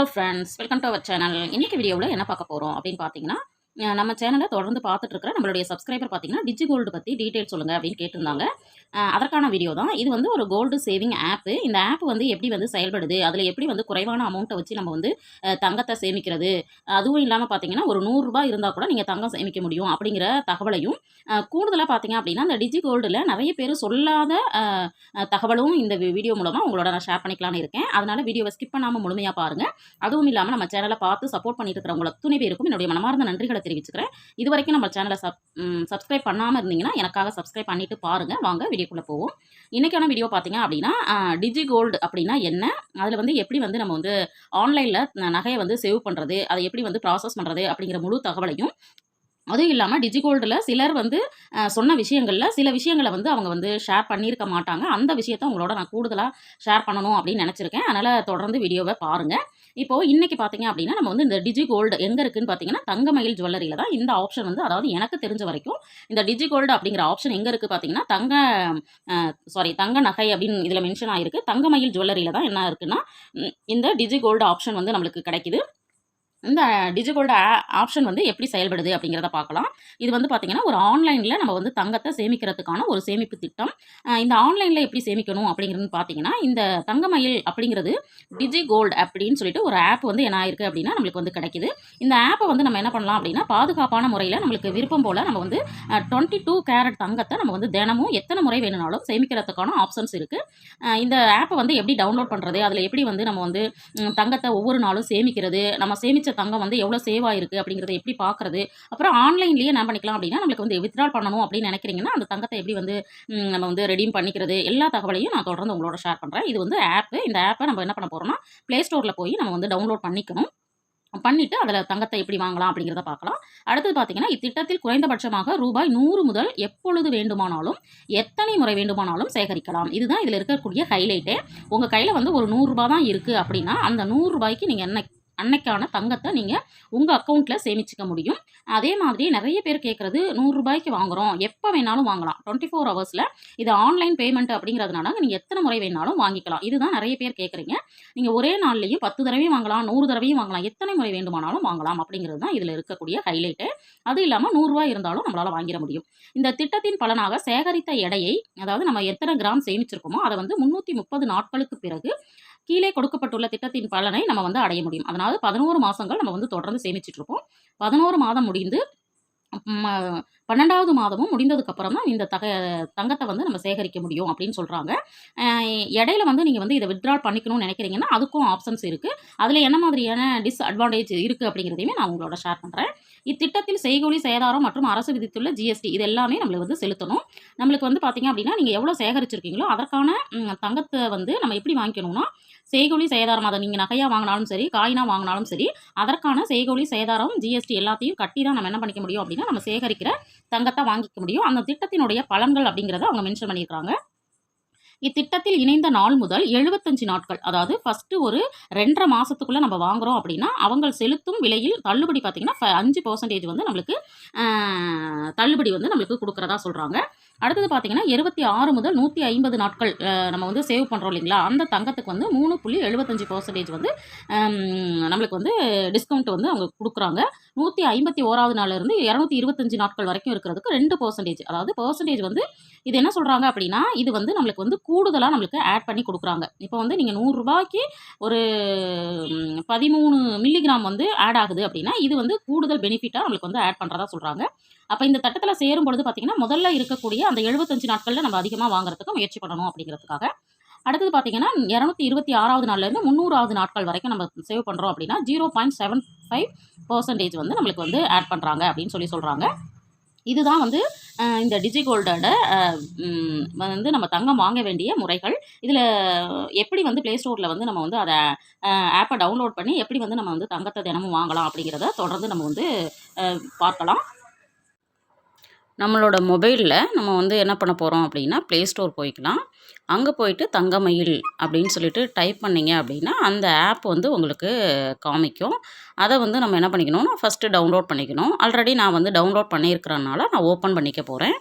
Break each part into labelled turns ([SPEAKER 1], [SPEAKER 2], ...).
[SPEAKER 1] Hello friends, welcome to our channel. இன்னைக்கு வீடியோவில் என்ன பார்க்க போகிறோம் அப்படின்னு பார்த்தீங்கன்னா, நம்ம சேனலை தொடர்ந்து பார்த்துட்டு இருக்கிற நம்மளுடைய சப்ஸ்கிரைபர் பார்த்தீங்கன்னா, டிஜி கோல்டு பற்றி டீட்டெயில் சொல்லுங்கள் அப்படின்னு கேட்டிருந்தாங்க. அதற்கான வீடியோ தான் இது. வந்து ஒரு கோல்டு சேவிங் ஆப்பு. இந்த ஆப் வந்து எப்படி வந்து செயல்படுது, அதில் எப்படி வந்து குறைவான அமௌண்ட்டை வச்சு நம்ம வந்து தங்கத்தை சேமிக்கிறது, அதுவும் இல்லாமல் பார்த்தீங்கன்னா ஒரு ₹100 இருந்தால் கூட நீங்கள் தங்கம் சேமிக்க முடியும் அப்படிங்கிற தகவலையும், கூடுதலாக பார்த்தீங்க அப்படின்னா இந்த டிஜி கோல்டில் நிறைய பேர் சொல்லாத தகவலும் இந்த வீடியோ மூலமாக உங்களோட நான் ஷேர் பண்ணிக்கலான்னு இருக்கேன். அதனால் வீடியோவை ஸ்கிப் பண்ணாமல் முழுமையாக பாருங்கள். அதுவும் இல்லாமல் நம்ம சேனலை பார்த்து சப்போர்ட் பண்ணிட்டு இருக்கிறவங்க அத்துணை பேருக்கும் என்னுடைய மனமார்ந்த நன்றிகளை தெரிவிச்சுக்கிறேன். இது வரைக்கும் நம்ம சேனலை சப்ஸ்கிரைப் பண்ணாமல் இருந்தீங்கன்னா எனக்காக சப்ஸ்கிரைப் பண்ணிட்டு பாருங்கள். வாங்க வீடியோக்குள்ளே போவோம். இன்றைக்கான வீடியோ பார்த்தீங்க அப்படின்னா, டிஜி கோல்டு அப்படின்னா என்ன, அதில் வந்து எப்படி வந்து நம்ம வந்து ஆன்லைனில் நகையை வந்து சேவ் பண்ணுறது, அதை எப்படி வந்து ப்ராசஸ் பண்ணுறது அப்படிங்கிற முழு தகவலையும், அதுவும் இல்லாமல் டிஜி கோல்டில் சிலர் வந்து சொன்ன விஷயங்களில் சில விஷயங்களை வந்து அவங்க வந்து ஷேர் பண்ணியிருக்க மாட்டாங்க. அந்த விஷயத்தை உங்களோட நான் கூடுதலாக ஷேர் பண்ணணும் அப்படின்னு நினச்சிருக்கேன். அதனால் தொடர்ந்து வீடியோவை பாருங்கள். இப்போது இன்றைக்கி பார்த்தீங்க அப்படின்னா, நம்ம வந்து இந்த டிஜி கோல்டு எங்கே இருக்குதுன்னு பார்த்தீங்கன்னா, தங்கமயில் ஜுவல்லரியில் தான் இந்த ஆப்ஷன் வந்து, அதாவது எனக்கு தெரிஞ்ச வரைக்கும் இந்த டிஜி கோல்டு அப்படிங்கிற ஆப்ஷன் எங்கே இருக்குது பார்த்தீங்கன்னா, தங்க நகை அப்படின்னு இதில் மென்ஷன் ஆகிருக்கு. தங்கமயில் ஜுவல்லரியில் தான் என்ன இருக்குன்னா, இந்த டிஜி கோல்டு ஆப்ஷன் வந்து நம்மளுக்கு கிடைக்குது. இந்த டிஜி கோல்டு ஆப்ஷன் வந்து எப்படி செயல்படுது அப்படிங்கிறத பார்க்கலாம். இது வந்து பார்த்தீங்கன்னா, ஒரு ஆன்லைனில் நம்ம வந்து தங்கத்தை சேமிக்கிறதுக்கான ஒரு சேமிப்பு திட்டம். இந்த ஆன்லைனில் எப்படி சேமிக்கணும் அப்படிங்கிறது பார்த்தீங்கன்னா, இந்த தங்கமயில் அப்படிங்கிறது டிஜி கோல்டு அப்படின்னு சொல்லிட்டு ஒரு ஆப் வந்து என்ன ஆயிருக்கு அப்படின்னா நம்மளுக்கு வந்து கிடைக்குது. இந்த ஆப்பை வந்து நம்ம என்ன பண்ணலாம் அப்படின்னா, பாதுகாப்பான முறையில் நம்மளுக்கு விருப்பம் போல் நம்ம வந்து 22 கேரட் தங்கத்தை நம்ம வந்து தினமும் எத்தனை முறை வேணும்னாலும் சேமிக்கிறதுக்கான ஆப்ஷன்ஸ் இருக்குது. இந்த ஆப்பை வந்து எப்படி டவுன்லோட் பண்ணுறது, அதில் எப்படி வந்து நம்ம வந்து தங்கத்தை ஒவ்வொரு நாளும் சேமிக்கிறது, நம்ம சேமித்த தங்கம் வந்து எவ்வளோ சேவ் ஆயிருக்கு அப்படிங்கிறத எப்படி பார்க்குறது, அப்புறம் ஆன்லைன்லேயே என்ன பண்ணிக்கலாம் அப்படின்னா, நம்மளுக்கு வந்து வித்ட்ரால் பண்ணணும் அப்படின்னு நினைக்கிறீங்கன்னா அந்த தங்கத்தை எப்படி வந்து நம்ம வந்து ரெடீம் பண்ணிக்கிறது, எல்லா தகவலையும் நான் தொடர்ந்து உங்களோட ஷேர் பண்ணுறேன். இது வந்து ஆப்பு. இந்த ஆப்பை நம்ம என்ன பண்ண போகிறோம்னா, ப்ளே ஸ்டோரில் போய் நம்ம வந்து டவுன்லோட் பண்ணிக்கணும். பண்ணிட்டு அதில் தங்கத்தை எப்படி வாங்கலாம் அப்படிங்கிறத பார்க்கலாம். அடுத்தது பார்த்தீங்கன்னா, இத்திட்டத்தில் குறைந்தபட்சமாக ரூபாய் 100 முதல் எப்பொழுது வேண்டுமானாலும் எத்தனை முறை வேண்டுமானாலும் சேகரிக்கலாம். இதுதான் இதில் இருக்கக்கூடிய ஹைலைட்டே. உங்கள் கையில் வந்து ஒரு ₹100 தான் இருக்குது அப்படின்னா, அந்த ₹100க்கு நீங்கள் அன்னைக்கான தங்கத்தை நீங்கள் உங்கள் அக்கௌண்ட்டில் சேமிச்சிக்க முடியும். அதே மாதிரி நிறைய பேர் கேட்குறது, ₹100க்கு வாங்குகிறோம், எப்போ வேணாலும் வாங்கலாம், 24 ஹவர்ஸில் இது ஆன்லைன் பேமெண்ட் அப்படிங்கிறதுனால நீங்கள் எத்தனை முறை வேணாலும் வாங்கிக்கலாம். இதுதான் நிறைய பேர் கேட்குறீங்க. நீங்கள் ஒரே நாள்லேயும் 10 தடவையும் வாங்கலாம், 100 தடவையும் வாங்கலாம், எத்தனை முறை வேண்டுமானாலும் வாங்கலாம் அப்படிங்கிறது தான் இதில் இருக்கக்கூடிய ஹைலைட்டு. அது இல்லாமல் ₹100 இருந்தாலும் நம்மளால் வாங்கிட முடியும். இந்த திட்டத்தின் பலனாக சேகரித்த எடையை, அதாவது நம்ம எத்தனை கிராம் சேமிச்சிருக்கோமோ அதை வந்து 330 நாட்களுக்கு பிறகு கீழே கொடுக்கப்பட்டுள்ள திட்டத்தின் பலனை நம்ம வந்து அடைய முடியும். அதனால் 11 மாதங்கள் நம்ம வந்து தொடர்ந்து சேமிச்சுட்டு இருப்போம். 11 மாதம் முடிந்து 12வது மாதமும் முடிந்ததுக்கப்புறம் தான் இந்த தங்கத்தை வந்து நம்ம சேகரிக்க முடியும் அப்படின்னு சொல்கிறாங்க. இடையில வந்து நீங்கள் வந்து இதை வித்ட்ரால் பண்ணிக்கணும்னு நினைக்கிறீங்கன்னா அதுக்கும் ஆப்ஷன்ஸ் இருக்குது. அதில் என்ன மாதிரியான டிஸ்அட்வான்டேஜ் இருக்குது அப்படிங்கிறதையுமே நான் உங்களோட ஷேர் பண்ணுறேன். இத்திட்டத்தில் செய்கூலி சேதாரம் மற்றும் அரசு விதித்துள்ள ஜிஎஸ்டி இது எல்லாமே நம்மளுக்கு வந்து செலுத்தணும். நம்மளுக்கு வந்து பார்த்தீங்க அப்படின்னா, நீங்கள் எவ்வளோ சேகரிச்சிருக்கீங்களோ அதற்கான தங்கத்தை வந்து நம்ம எப்படி வாங்கிக்கணும்னா, செய்கூலி சேதாரம், அதை நீங்கள் நகையாக வாங்கினாலும் சரி, காயினாக வாங்கினாலும் சரி, அதற்கான செய்கூலி சேதாரம் ஜிஎஸ்டி எல்லாத்தையும் கட்டி தான் நம்ம என்ன பண்ணிக்க முடியும் அப்படின்னா, நம்ம சேகரிக்கிற தங்கத்தை வாங்கிக்க முடியும். அந்த திட்டத்தினுடைய பலன்கள் அப்படிங்கிறத அவங்க மென்ஷன் பண்ணியிருக்காங்க. இத்திட்டத்தில் இணைந்த நாள் முதல் 75 நாட்கள், அதாவது ஃபஸ்ட்டு ஒரு 2.5 மாதத்துக்குள்ளே நம்ம வாங்குகிறோம் அப்படின்னா அவங்க செலுத்தும் விலையில் தள்ளுபடி பார்த்தீங்கன்னா 5% வந்து நம்மளுக்கு தள்ளுபடி வந்து நம்மளுக்கு கொடுக்குறதா சொல்கிறாங்க. அடுத்தது பார்த்தீங்கன்னா 26 முதல் 150 நாட்கள் நம்ம வந்து சேவ் பண்ணுறோம் இல்லைங்களா, அந்த தங்கத்துக்கு வந்து 3.75% வந்து நம்மளுக்கு வந்து டிஸ்கவுண்ட் வந்து அவங்க கொடுக்குறாங்க. 151வது நாள்லேருந்து 225 நாட்கள் வரைக்கும் இருக்கிறதுக்கு 2%, அதாவது பெர்சன்டேஜ் வந்து இது என்ன சொல்கிறாங்க அப்படின்னா, இது வந்து நம்மளுக்கு வந்து கூடுதலாக நம்மளுக்கு ஆட் பண்ணி கொடுக்குறாங்க. இப்போ வந்து நீங்கள் ₹100க்கு ஒரு 13 மில்லிகிராம் வந்து ஆட் ஆகுது அப்படின்னா, இது வந்து கூடுதல் பெனிஃபிட்டாக நம்மளுக்கு வந்து ஆட் பண்ணுறதா சொல்கிறாங்க. அப்போ இந்த திட்டத்தில் சேரும் பொழுது பார்த்தீங்கன்னா, முதல்ல இருக்கக்கூடிய அந்த 75 நாட்களில் நம்ம அதிகமாக வாங்குறதுக்கு முயற்சி பண்ணணும் அப்படிங்கிறதுக்காக. அடுத்தது பார்த்தீங்கன்னா, 226வது நாள்லேருந்து 300வது நாட்கள் வரைக்கும் நம்ம சேவ் பண்ணுறோம் அப்படின்னா 0.75% வந்து நம்மளுக்கு வந்து ஆட் பண்ணுறாங்க அப்படின்னு சொல்கிறாங்க. இதுதான் வந்து இந்த டிஜி கோல்டோட வந்து நம்ம தங்கம் வாங்க வேண்டிய முறைகள். இதில் எப்படி வந்து ப்ளே ஸ்டோரில் வந்து நம்ம வந்து அதை ஆப்பை டவுன்லோட் பண்ணி எப்படி வந்து நம்ம வந்து தங்கத்தை தினமும் வாங்கலாம் அப்படிங்கிறத தொடர்ந்து நம்ம வந்து பார்க்கலாம். நம்மளோட மொபைலில் நம்ம வந்து என்ன பண்ண போகிறோம் அப்படின்னா, ப்ளே ஸ்டோர் போய்க்கலாம். அங்கே போயிட்டு தங்கமயில் அப்படின்னு சொல்லிட்டு டைப் பண்ணிங்க அப்படின்னா அந்த ஆப் வந்து உங்களுக்கு காமிக்கும். அதை வந்து நம்ம என்ன பண்ணிக்கணும்னா, ஃபஸ்ட்டு டவுன்லோட் பண்ணிக்கணும். ஆல்ரெடி நான் வந்து டவுன்லோட் பண்ணியிருக்கிறனால நான் ஓப்பன் பண்ணிக்க போகிறேன்.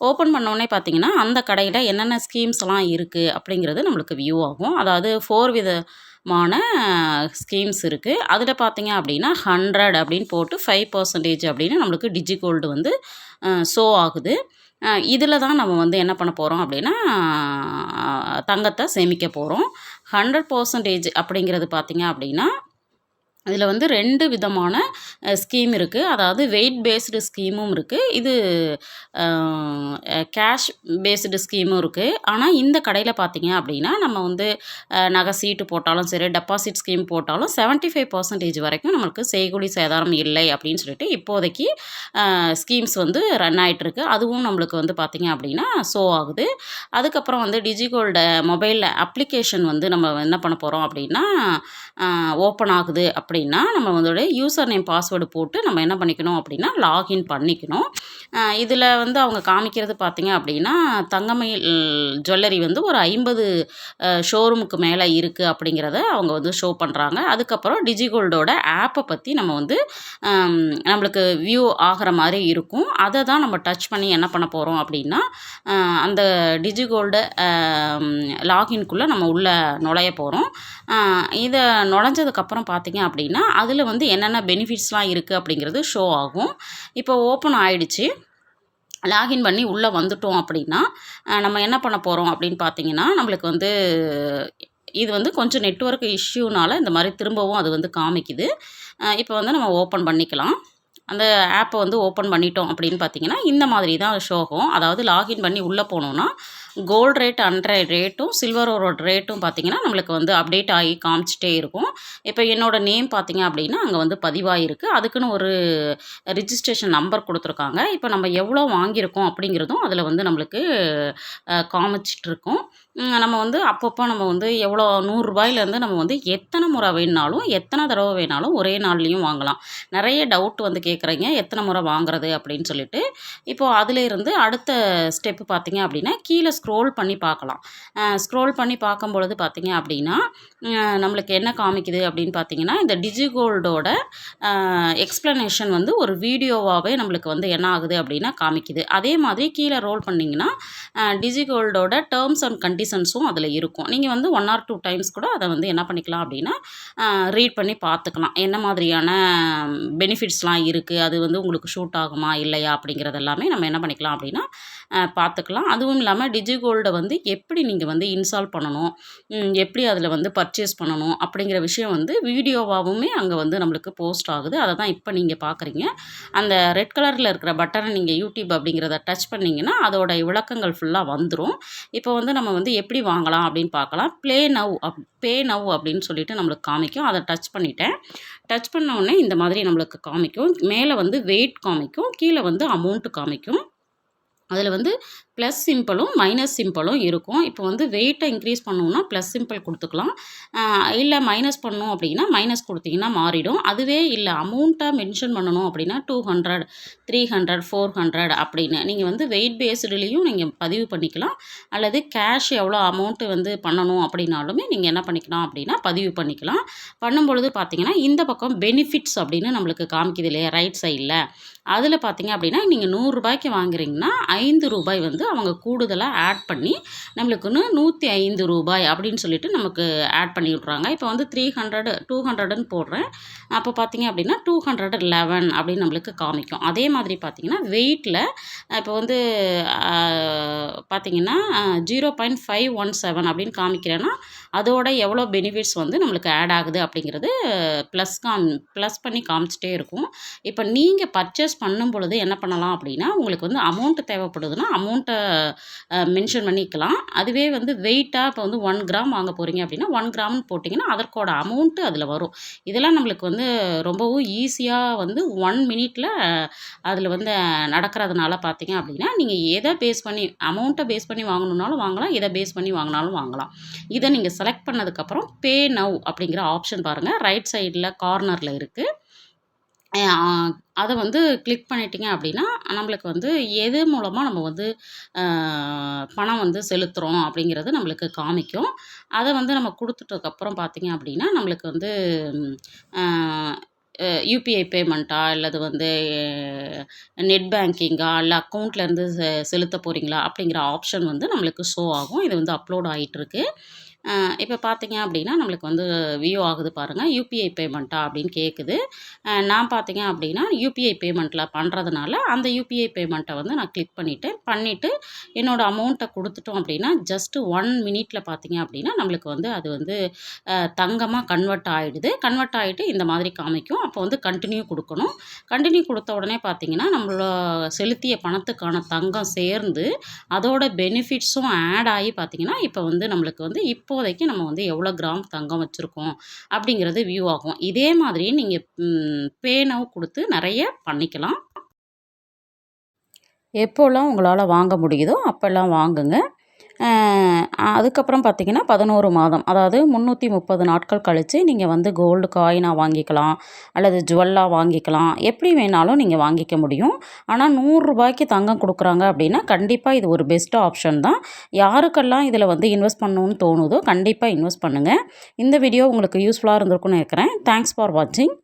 [SPEAKER 1] ஓப்பன் பண்ணோடனே பார்த்தீங்கன்னா, அந்த கடையில் என்னென்ன ஸ்கீம்ஸ்லாம் இருக்குது அப்படிங்கிறது நம்மளுக்கு வியூ ஆகும். அதாவது 4 வித மான ஸ்கீம்ஸ் இருக்குது. அதில் பார்த்தீங்க அப்படின்னா 100 அப்படின்னு போட்டு 5% அப்படின்னு நம்மளுக்கு டிஜிகோல்டு வந்து ஷோ ஆகுது. இதில் தான் நம்ம வந்து என்ன பண்ண போகிறோம் அப்படின்னா தங்கத்தை சேமிக்க போகிறோம். 100% அப்படிங்கிறது பார்த்தீங்க அப்படின்னா இதில் வந்து 2 விதமான ஸ்கீம் இருக்குது. அதாவது வெயிட் பேஸ்டு ஸ்கீமும் இருக்குது. இது கேஷ் பேஸ்டு ஸ்கீமும் இருக்குது. ஆனால் இந்த கடையில் பார்த்தீங்க அப்படின்னா நம்ம வந்து நகை சீட்டு போட்டாலும் சரி, டெபாசிட் ஸ்கீம் போட்டாலும் 75% வரைக்கும் நம்மளுக்கு செய்கூலி சேதாரம் இல்லை அப்படின்னு சொல்லிட்டு இப்போதைக்கு ஸ்கீம்ஸ் வந்து ரன் ஆகிட்டுருக்கு. அதுவும் நம்மளுக்கு வந்து பார்த்திங்க அப்படின்னா ஷோ ஆகுது. அதுக்கப்புறம் வந்து டிஜிகோல்டு மொபைலில் அப்ளிகேஷன் வந்து நம்ம என்ன பண்ண போகிறோம் அப்படின்னா ஓப்பன் ஆகுது அப்படின்னா நம்ம வந்து யூசர் நேம் பாஸ்வேர்டு போட்டு நம்ம என்ன பண்ணிக்கணும் அப்படின்னா லாகின் பண்ணிக்கணும். இதில் வந்து அவங்க காமிக்கிறது பார்த்திங்க அப்படின்னா தங்கமயில் ஜுவல்லரி வந்து ஒரு 50 ஷோரூமுக்கு மேலே இருக்குது அப்படிங்கிறத அவங்க வந்து ஷோ பண்ணுறாங்க. அதுக்கப்புறம் டிஜிகோல்டோட ஆப்பை பற்றி நம்ம வந்து நம்மளுக்கு வியூ ஆகிற மாதிரி இருக்கும். அதை தான் நம்ம டச் பண்ணி என்ன பண்ண போகிறோம் அப்படின்னா அந்த டிஜிகோல்டு லாகின்குள்ளே நம்ம உள்ளே நுழைய போகிறோம். இதை நுழைஞ்சதுக்கப்புறம் பார்த்திங்க அப்படின்னா அதில் வந்து என்னென்ன பெனிஃபிட்ஸ்லாம் இருக்குது அப்படிங்கிறது ஷோ ஆகும். இப்போ ஓப்பன் ஆகிடுச்சு. லாகின் பண்ணி உள்ளே வந்துட்டோம் அப்படின்னா நம்ம என்ன பண்ண போகிறோம் அப்படின்னு பார்த்தீங்கன்னா நம்மளுக்கு வந்து இது வந்து கொஞ்சம் நெட்வொர்க் இஷ்யூனால் இந்த மாதிரி திரும்பவும் அது வந்து காமிக்குது. இப்போ வந்து நம்ம ஓப்பன் பண்ணிக்கலாம். அந்த ஆப்பை வந்து ஓப்பன் பண்ணிட்டோம் அப்படின்னு பார்த்தீங்கன்னா இந்த மாதிரி தான் ஷோ ஆகும். அதாவது லாகின் பண்ணி உள்ளே போனோன்னா கோல்டு ரேட் அன்றைய ரேட்டும் சில்வரோட ரேட்டும் பார்த்திங்கன்னா நம்மளுக்கு வந்து அப்டேட் ஆகி காமிச்சிட்டே இருக்கும். இப்போ என்னோடய நேம் பார்த்திங்க அப்படின்னா அங்கே வந்து பதிவாகிருக்கு. அதுக்குன்னு ஒரு ரிஜிஸ்ட்ரேஷன் நம்பர் கொடுத்துருக்காங்க. இப்போ நம்ம எவ்வளோ வாங்கியிருக்கோம் அப்படிங்கிறதும் அதில் வந்து நம்மளுக்கு காமிச்சிட்ருக்கோம். நம்ம வந்து அப்பப்போ நம்ம வந்து எவ்வளோ 100 ரூபாயிலேருந்து நம்ம வந்து எத்தனை முறை வேணுனாலும் எத்தனை தடவை வேணாலும் ஒரே நாள்லேயும் வாங்கலாம். நிறைய டவுட் வந்து கேட்குறீங்க எத்தனை முறை வாங்குறது அப்படின்னு சொல்லிட்டு. இப்போது அதிலேருந்து அடுத்த ஸ்டெப்பு பார்த்திங்க அப்படின்னா கீழே ஸ்க்ரோல் பண்ணி பார்க்கலாம். ஸ்க்ரோல் பண்ணி பார்க்கும்பொழுது பார்த்திங்க அப்படின்னா நம்மளுக்கு என்ன காமிக்குது அப்படின்னு பார்த்தீங்கன்னா இந்த டிஜிகோல்டோட எக்ஸ்ப்ளனேஷன் வந்து ஒரு வீடியோவாகவே நம்மளுக்கு வந்து என்ன ஆகுது அப்படின்னா காமிக்குது. அதே மாதிரி கீழே ரோல் பண்ணிங்கன்னா டிஜிகோல்டோட டேர்ம்ஸ் அண்ட் கண்டிஷன்ஸும் அதில் இருக்கும். நீங்கள் வந்து 1 or 2 டைம்ஸ் கூட அதை வந்து என்ன பண்ணிக்கலாம் அப்படின்னா ரீட் பண்ணி பார்த்துக்கலாம். என்ன மாதிரியான பெனிஃபிட்ஸ்லாம் இருக்குது, அது வந்து உங்களுக்கு ஷூட் ஆகுமா இல்லையா அப்படிங்கிறது எல்லாமே நம்ம என்ன பண்ணிக்கலாம் அப்படின்னா பார்த்துக்கலாம். அதுவும் இல்லாமல் டிஜிகோல்டை வந்து எப்படி நீங்கள் வந்து இன்ஸ்டால் பண்ணணும், எப்படி அதில் வந்து பர்ச்சேஸ் பண்ணணும் அப்படிங்கிற விஷயம் வந்து வீடியோவாகவுமே அங்கே வந்து நம்மளுக்கு போஸ்ட் ஆகுது. அதை தான் இப்போ நீங்கள் பார்க்குறீங்க. அந்த ரெட் கலரில் இருக்கிற பட்டனை நீங்கள் யூடியூப் அப்படிங்கிறத டச் பண்ணிங்கன்னா அதோட விளக்கங்கள் ஃபுல்லாக வந்துடும். இப்போ வந்து நம்ம வந்து எப்படி வாங்கலாம் அப்படின்னு பார்க்கலாம். பே நவ் அப்படின்னு சொல்லிட்டு நம்மளுக்கு காமிக்கும். அதை டச் பண்ணிட்டேன். டச் பண்ண உடனே இந்த மாதிரி நம்மளுக்கு காமிக்கும். மேலே வந்து வெயிட் காமிக்கும், கீழே வந்து அமௌண்ட்டு காமிக்கும். அதில் வந்து ப்ளஸ் சிம்பிளும் மைனஸ் சிம்பிளும் இருக்கும். இப்போ வந்து வெயிட்டை இன்க்ரீஸ் பண்ணணும்னா ப்ளஸ் சிம்பிள் கொடுத்துக்கலாம். இல்லை மைனஸ் பண்ணணும் அப்படின்னா மைனஸ் கொடுத்தீங்கன்னா மாறிடும். அதுவே இல்லை அமௌண்ட்டாக மென்ஷன் பண்ணணும் அப்படின்னா 200, 300, 400 அப்படின்னு நீங்கள் வந்து வெயிட் பேஸ்டுலேயும் நீங்கள் பதிவு பண்ணிக்கலாம். அல்லது கேஷ் எவ்வளோ அமௌண்ட்டு வந்து பண்ணணும் அப்படின்னாலுமே நீங்கள் என்ன பண்ணிக்கலாம் அப்படின்னா பதிவு பண்ணிக்கலாம். பண்ணும்பொழுது பார்த்தீங்கன்னா இந்த பக்கம் பெனிஃபிட்ஸ் அப்படின்னு நம்மளுக்கு காமிக்குது இல்லையா ரைட் சைடில். அதில் பார்த்தீங்க அப்படின்னா நீங்கள் 100 ரூபாய்க்கு வாங்குறீங்கன்னா 5 ரூபாய் வந்து அவங்க கூடுதலாக ஆட் பண்ணி நம்மளுக்குன்னு 105 ரூபாய் அப்படின்னு சொல்லிட்டு நமக்கு ஆட் பண்ணி விட்றாங்க. இப்போ வந்து 300, 200ன்னு போடுறேன். அப்போ பார்த்தீங்க அப்படின்னா 211 அப்படின்னு நம்மளுக்கு காமிக்கும். அதே மாதிரி பார்த்தீங்கன்னா வெயிட்டில் இப்போ வந்து பார்த்தீங்கன்னா 0.517 அப்படின்னு காமிக்கிறேன்னா அதோட எவ்வளோ பெனிஃபிட்ஸ் வந்து நம்மளுக்கு ஆட் ஆகுது அப்படிங்கிறது ப்ளஸ் பண்ணி காமிச்சிட்டே இருக்கும். இப்போ நீங்கள் பர்ச்சேஸ் பண்ணும் பொழுது என்ன பண்ணலாம் அப்படின்னா உங்களுக்கு வந்து அமௌண்ட்டு தேவைப்படுதுன்னா அமௌண்ட்டை மென்ஷன் பண்ணிக்கலாம். அதுவே வந்து வெயிட்டாக இப்போ வந்து 1 கிராம் வாங்க போகிறீங்க அப்படின்னா 1 கிராம்னு போட்டிங்கன்னா அதற்கோட அமௌண்ட்டு அதில் வரும். இதெல்லாம் நம்மளுக்கு வந்து ரொம்பவும் ஈஸியாக வந்து 1 மினிட்டில் அதில் வந்து நடக்கிறதுனால பார்த்தீங்க அப்படின்னா நீங்கள் எதை பேஸ் பண்ணி அமௌண்ட்டை பேஸ் பண்ணி வாங்கணுன்னாலும் வாங்கலாம், எதை பேஸ் பண்ணி வாங்கினாலும் வாங்கலாம். இதை நீங்கள் செலக்ட் பண்ணதுக்கப்புறம் பே நவ் அப்படிங்கிற ஆப்ஷன் பாருங்கள் ரைட் சைடில் கார்னரில் இருக்குது. அதை வந்து கிளிக் பண்ணிட்டீங்க அப்படின்னா நம்மளுக்கு வந்து எது மூலமாக நம்ம வந்து பணம் வந்து செலுத்துகிறோம் அப்படிங்கிறது நம்மளுக்கு காமிக்கும். அதை வந்து நம்ம கொடுத்துட்டதுக்கப்புறம் பார்த்தீங்க அப்படின்னா நம்மளுக்கு வந்து யூபிஐ பேமெண்ட்டா இல்லது வந்து நெட் பேங்கிங்கா இல்லை அக்கௌண்ட்லேருந்து செலுத்த போகிறீங்களா அப்படிங்கிற ஆப்ஷன் வந்து நம்மளுக்கு ஷோ ஆகும். இது வந்து அப்லோட் ஆகிட்டுருக்கு. இப்போ பார்த்தீங்க அப்படின்னா நம்மளுக்கு வந்து வியூ ஆகுது பாருங்கள், யூபிஐ பேமெண்ட்டா அப்படின்னு கேட்குது. நான் பார்த்தீங்க அப்படின்னா யூபிஐ பேமெண்ட்டில் பண்ணுறதுனால அந்த யூபிஐ பேமெண்ட்டை வந்து நான் கிளிக் பண்ணிவிட்டு என்னோடய அமௌண்ட்டை கொடுத்துட்டோம் அப்படின்னா ஜஸ்ட்டு 1 மினிட்ல பார்த்தீங்க அப்படின்னா நம்மளுக்கு வந்து அது வந்து தங்கமாக கன்வெர்ட் ஆகிடுது. கன்வெர்ட் ஆகிட்டு இந்த மாதிரி காமிக்கும். அப்போ வந்து கண்டினியூ கொடுக்கணும். கண்டினியூ கொடுத்த உடனே பார்த்தீங்கன்னா செலுத்திய பணத்துக்கான தங்கம் சேர்ந்து அதோட பெனிஃபிட்ஸும் ஆட் ஆகி பார்த்தீங்கன்னா இப்போ வந்து நம்மளுக்கு வந்து இப்போதைக்கு நம்ம வந்து எவ்வளோ கிராம் தங்கம் வச்சுருக்கோம் அப்படிங்கிறது வியூ ஆகும். இதே மாதிரி நீங்கள் பே நவ் கொடுத்து நிறைய பண்ணிக்கலாம். எப்போல்லாம் உங்களால் வாங்க முடியுதோ அப்போல்லாம் வாங்குங்க. அதுக்கப்புறம் பார்த்தீங்கன்னா 11 மாதம், அதாவது 330 நாட்கள் கழித்து நீங்கள் வந்து கோல்டு காயினாக வாங்கிக்கலாம், அல்லது ஜுவல்லாக வாங்கிக்கலாம். எப்படி வேணாலும் நீங்கள் வாங்கிக்க முடியும். ஆனால் ரூ. 100 தங்கம் கொடுக்குறாங்க அப்படின்னா கண்டிப்பாக இது ஒரு பெஸ்ட் ஆப்ஷன் தான். யாருக்கெல்லாம் இதில் வந்து இன்வெஸ்ட் பண்ணணும்னு தோணுதோ கண்டிப்பாக இன்வெஸ்ட் பண்ணுங்கள். இந்த வீடியோ உங்களுக்கு யூஸ்ஃபுல்லாக இருந்திருக்கும்னு நினைக்கிறேன். தேங்க்ஸ் ஃபார் வாட்சிங்.